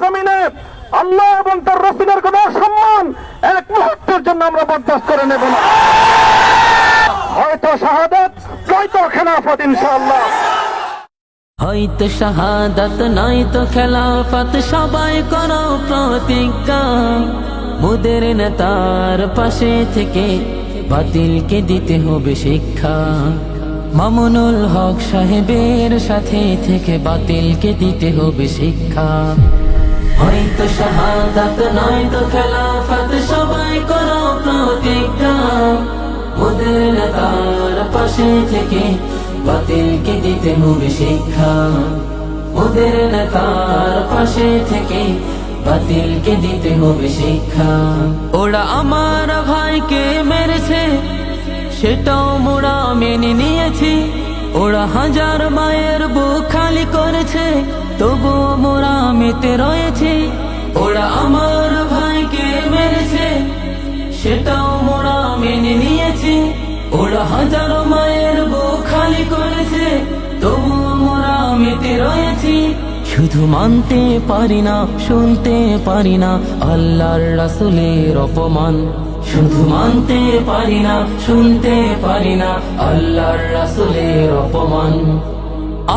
জমিনে আল্লাহ এবং তার রাসূলের কোন সম্মান এক মুহূর্তের জন্য আমরা বরদাস্ত করে নেব না। হয়তো শাহাদাত, নয়তো খেলাফত ইনশাআল্লাহ। হয়তো শাহাদাত নয়তো খেলাফত, সবাই করো প্রতিজ্ঞা। মোদের নেতার পাশে থেকে বাতিলকে দিতে হবে শিক্ষা। মামুনুল হক সাহেবের সাথে থেকে বাতিলকে দিতে হবে শিক্ষা। হয়তো শাহাদাত নয়তো খেলাফত, সবাই করো প্রতিজ্ঞা। মোদের নেতার পাশে থেকে বাতিলকে দিতে হবে শিক্ষা। মোদের নেতার পাশে থেকে বাতিলকে দিতে হবে শিক্ষা। ওরা আমার ভাইকে মেরেছে, সেটাও মোরা মেনে নিয়েছি। ওরা হাজার মায়ের বুক খালি করেছে, তবুও মোরা মেতে রয়েছি। ওরা আমার ভাইকে মেরেছে, সেটাও মোরা মেনে নিয়েছি। ওরা হাজার মায়ের বুক খালি করেছে, তবুও মোরা মেতে রয়েছি। শুধু মানতে পারি না, শুনতে পারি না আল্লাহর রাসূলের অপমান। শুধু মানতে পারি না, শুনতে পারি না আল্লাহর রাসূলের অপমান।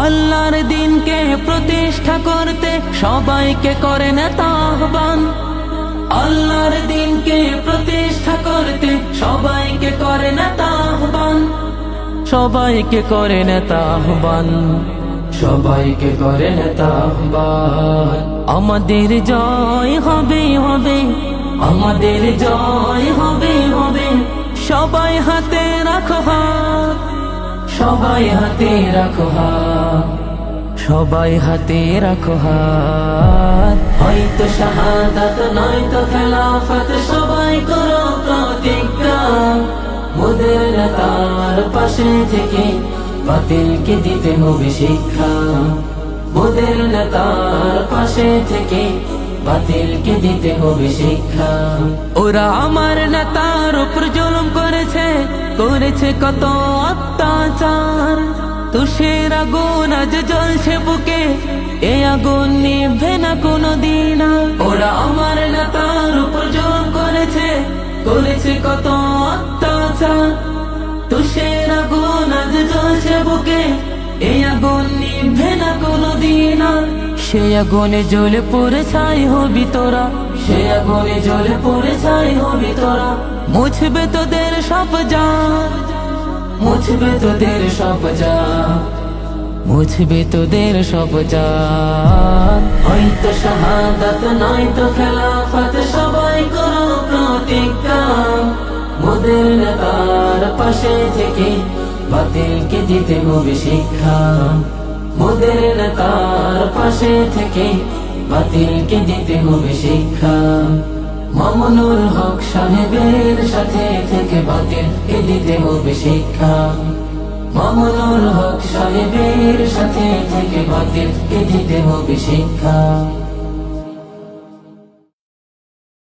আল্লাহর দিনকে প্রতিষ্ঠা করতে সবাইকে করে নেতা আহ্বান। আল্লাহর দিনকে প্রতিষ্ঠা করতে সবাইকে করে নেতা আহ্বান। সবাইকে করে নেতা আহ্বান, সবাইকে করে নেতা আহ্বান। আমাদের জয় হবে হবে, আমাদের জয় হবে হবে। সবাই হাতে রাখো হাত, সবাই হাতে রাখো হাত, সবাই হাতে রাখো হাত। হয়তো শাহাদাত নয়তো খেলাফত, সবাই করো প্রতিজ্ঞা। মোদের নেতার পাশে থেকে বাতিলকে দিতে হবে শিক্ষা। মোদের নেতার পাশে থেকে বাতিলকে দিতে হবে শিক্ষা। ওরা আমার নেতার উপর জুলুম করেছে, করেছে কত অত্যাচার। তুষের আগুন আজ জ্বলছে বুকে, এ আগুন নিভে না কোনদিন। ওরা আমার নেতার উপর জুলুম করেছে, করেছে কত অত্যাচার। তুষের আগুন আজ জ্বলছে বুকে, এই আগুন নিভে না কোনদিন। সে আগুনে জ্বলে পড়ে ছাই হবি তোরা, সে আগুনে জ্বলে পড়ে ছাই হবি তোরা। মুছবে তোদের সব জান, মুছবে তোদের সব জান, মুছবে তোদের সব জান। হয়তো শাহাদাত নয়তো খেলাফত, সবাই করো প্রতিজ্ঞা। মোদের নেতার পাশে থেকে বাতিলকে দিতে হবে শিক্ষা। মোদের নেতার পাশে থেকে বাতিলকে দিতে হবে শিক্ষা। মামুনুল হক সাহেবের সাথে থেকে বাতিলকে দিতে হবে শিক্ষা। মামুনুল হক সাহেবের সাথে থেকে বাতিলকে দিতে হবে শিক্ষা।